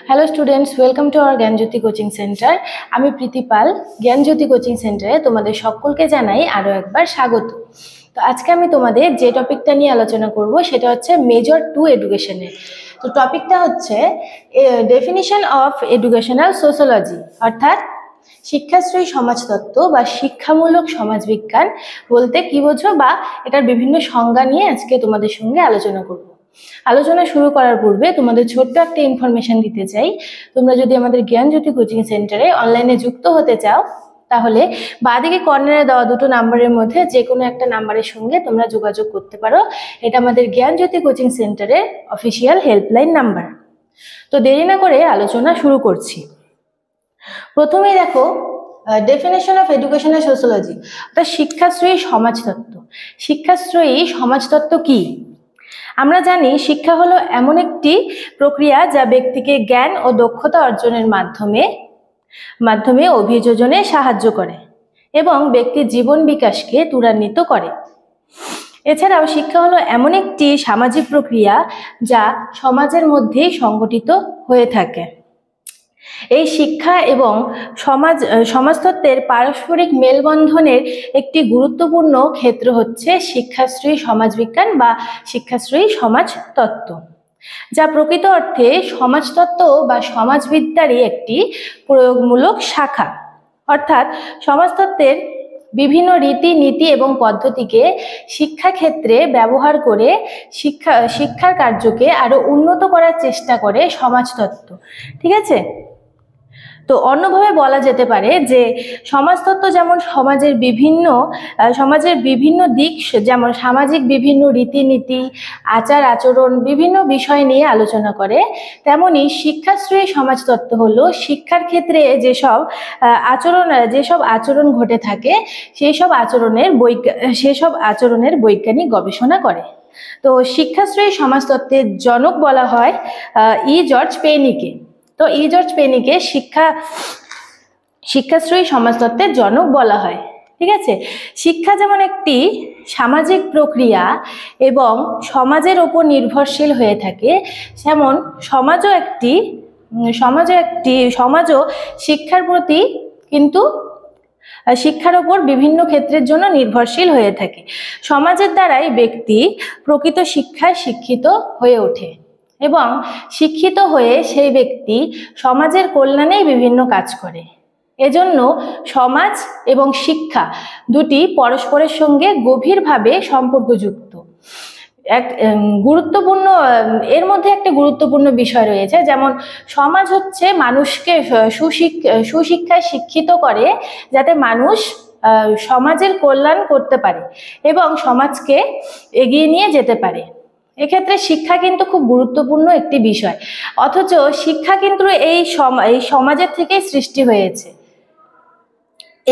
Hello students, welcome to our Gyanjyoti coaching centre. আমি প্রীতি পাল, জ্ঞানজ্যোতি coaching সেন্টারে তোমাদের সকলকে জানাই আরও একবার স্বাগত। তো আজকে আমি তোমাদের যে টপিকটা নিয়ে আলোচনা করব সেটা হচ্ছে মেজর 2 এডুকেশনের। তো টপিকটা হচ্ছে ডেফিনিশন অফ এডুকেশনাল সোশ্যোলজি, অর্থাৎ শিক্ষাশ্রয়ী সমাজতত্ত্ব বা শিক্ষামূলক সমাজবিজ্ঞান বলতে কি বোঝো বা এটার বিভিন্ন সংজ্ঞা নিয়ে আজকে তোমাদের সঙ্গে আলোচনা করব। আলোচনা শুরু করার পূর্বে তোমাদের ছোট্ট একটা ইনফরমেশন দিতে চাই। তোমরা যদি আমাদের জ্ঞানজ্যোতি কোচিং সেন্টারে অনলাইনে যুক্ত হতে চাও তাহলে বাঁদিকে কর্নারে দেওয়া দুটো নাম্বারের মধ্যে যে কোনো একটা নাম্বারের সঙ্গে তোমরা যোগাযোগ করতে পারো। এটা আমাদের জ্ঞানজ্যোতি কোচিং সেন্টারের অফিসিয়াল হেল্পলাইন নাম্বার। তো দেরি না করে আলোচনা শুরু করছি। প্রথমেই দেখো, ডেফিনেশন অফ এডুকেশনাল সোশ্যোলজি অর্থাৎ শিক্ষাশ্রয়ী সমাজতত্ত্ব। শিক্ষাশ্রয়ী সমাজতত্ত্ব কি? আমরা জানি শিক্ষা হলো এমন একটি প্রক্রিয়া যা ব্যক্তিকে জ্ঞান ও দক্ষতা অর্জনের মাধ্যমে অভিযোজনে সাহায্য করে এবং ব্যক্তির জীবন বিকাশকে ত্বরান্বিত করে। এছাড়াও শিক্ষা হলো এমন একটি সামাজিক প্রক্রিয়া যা সমাজের মধ্যেই সংগঠিত হয়ে থাকে। এই শিক্ষা এবং সমাজতত্ত্বের পারস্পরিক মেলবন্ধনের একটি গুরুত্বপূর্ণ ক্ষেত্র হচ্ছে শিক্ষাশ্রয়ী সমাজবিজ্ঞান বা শিক্ষাশ্রয়ী সমাজতত্ত্ব, যা প্রকৃত অর্থে সমাজতত্ত্ব বা সমাজবিদ্যারই একটি প্রয়োগমূলক শাখা। অর্থাৎ সমাজতত্ত্বের বিভিন্ন রীতি নীতি এবং পদ্ধতিকে শিক্ষাক্ষেত্রে ব্যবহার করে শিক্ষার কার্যকে আরো উন্নত করার চেষ্টা করে সমাজতত্ত্ব। ঠিক আছে? তো অন্যভাবে বলা যেতে পারে যে সমাজতত্ত্ব যেমন সমাজের বিভিন্ন দিক, যেমন সামাজিক বিভিন্ন রীতিনীতি, আচার আচরণ, বিভিন্ন বিষয় নিয়ে আলোচনা করে, তেমনি শিক্ষাশ্রয়ী সমাজতত্ত্ব হলো শিক্ষার ক্ষেত্রে যেসব আচরণ ঘটে থাকে সেসব আচরণের বৈজ্ঞানিক গবেষণা করে। তো শিক্ষাশ্রয়ী সমাজতত্ত্বের জনক বলা হয় জর্জ পেনিকে। তো জর্জ পেনিকে শিক্ষাশ্রয়ী সমাজতত্ত্বের জনক বলা হয়। ঠিক আছে? শিক্ষা যেমন একটি সামাজিক প্রক্রিয়া এবং সমাজের ওপর নির্ভরশীল হয়ে থাকে, যেমন সমাজও শিক্ষার প্রতি কিন্তু শিক্ষার ওপর বিভিন্ন ক্ষেত্রের জন্য নির্ভরশীল হয়ে থাকে। সমাজের দ্বারাই ব্যক্তি প্রকৃত শিক্ষায় শিক্ষিত হয়ে ওঠে এবং শিক্ষিত হয়ে সেই ব্যক্তি সমাজের কল্যাণেই বিভিন্ন কাজ করে। এজন্য সমাজ এবং শিক্ষা দুটি পরস্পরের সঙ্গে গভীরভাবে সম্পর্কযুক্ত। এর মধ্যে একটা গুরুত্বপূর্ণ বিষয় রয়েছে, যেমন সমাজ হচ্ছে মানুষকে সুশিক্ষায় শিক্ষিত করে যাতে মানুষ সমাজের কল্যাণ করতে পারে এবং সমাজকে এগিয়ে নিয়ে যেতে পারে। এক্ষেত্রে শিক্ষা কিন্তু খুব গুরুত্বপূর্ণ একটি বিষয়, অথচ শিক্ষা কিন্তু এই সমাজের থেকেই সৃষ্টি হয়েছে।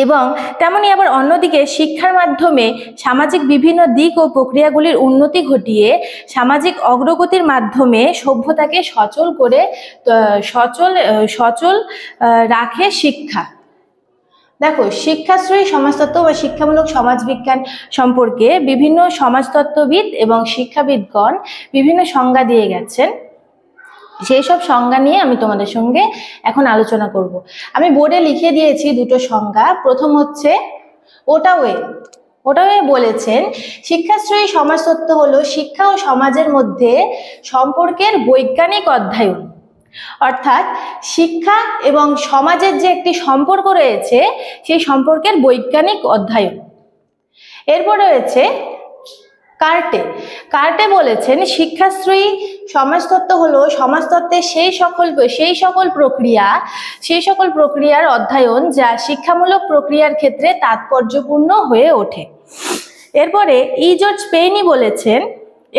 এবং তেমনি আবার অন্যদিকে শিক্ষার মাধ্যমে সামাজিক বিভিন্ন দিক ও প্রক্রিয়াগুলির উন্নতি ঘটিয়ে সামাজিক অগ্রগতির মাধ্যমে সভ্যতাকে সচল রাখে শিক্ষা। দেখো, শিক্ষাশ্রয়ী সমাজতত্ত্ব বা শিক্ষামূলক সমাজবিজ্ঞান সম্পর্কে বিভিন্ন সমাজতত্ত্ববিদ এবং শিক্ষাবিদগণ বিভিন্ন সংজ্ঞা দিয়ে গেছেন। সেই সব সংজ্ঞা নিয়ে আমি তোমাদের সঙ্গে এখন আলোচনা করব। আমি বোর্ডে লিখে দিয়েছি দুটো সংজ্ঞা। প্রথম হচ্ছে ওটাওয়ে বলেছেন, শিক্ষাশ্রয়ী সমাজতত্ত্ব হলো শিক্ষা ও সমাজের মধ্যে সম্পর্কের বৈজ্ঞানিক অধ্যয়ন। অর্থাৎ শিক্ষা এবং সমাজের যে একটি সম্পর্ক রয়েছে সেই সম্পর্কের বৈজ্ঞানিক অধ্যয়ন। এরপর রয়েছে কার্টে বলেছেন, শিক্ষাশ্রয়ী সমাজতত্ত্ব হলো সমাজতত্ত্বের সেই সকল প্রক্রিয়ার অধ্যয়ন যা শিক্ষামূলক প্রক্রিয়ার ক্ষেত্রে তাৎপর্যপূর্ণ হয়ে ওঠে। এরপরে জর্জ পেনি বলেছেন,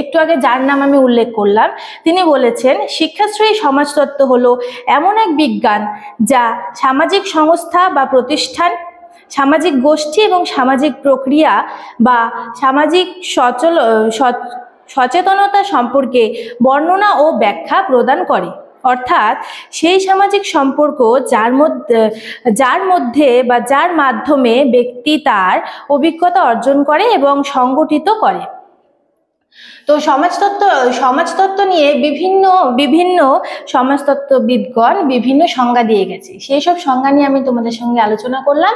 একটু আগে যার নাম আমি উল্লেখ করলাম, তিনি বলেছেন শিক্ষাশ্রয়ী সমাজতত্ত্ব হলো এমন এক বিজ্ঞান যা সামাজিক সংস্থা বা প্রতিষ্ঠান, সামাজিক গোষ্ঠী এবং সামাজিক প্রক্রিয়া বা সামাজিক সচেতনতা সম্পর্কে বর্ণনা ও ব্যাখ্যা প্রদান করে। অর্থাৎ সেই সামাজিক সম্পর্ক যার মাধ্যমে ব্যক্তি তার অভিজ্ঞতা অর্জন করে এবং সংগঠিত করে। তো সমাজতত্ত্ব নিয়ে বিভিন্ন বিভিন্ন সমাজতত্ত্ববিদগণ বিভিন্ন সংজ্ঞা দিয়ে গেছে, সেই সব সংজ্ঞা নিয়ে আমি তোমাদের সঙ্গে আলোচনা করলাম।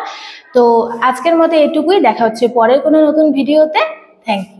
তো আজকের মতো এটুকুই, দেখা হচ্ছে পরের কোনো নতুন ভিডিওতে। Thank you.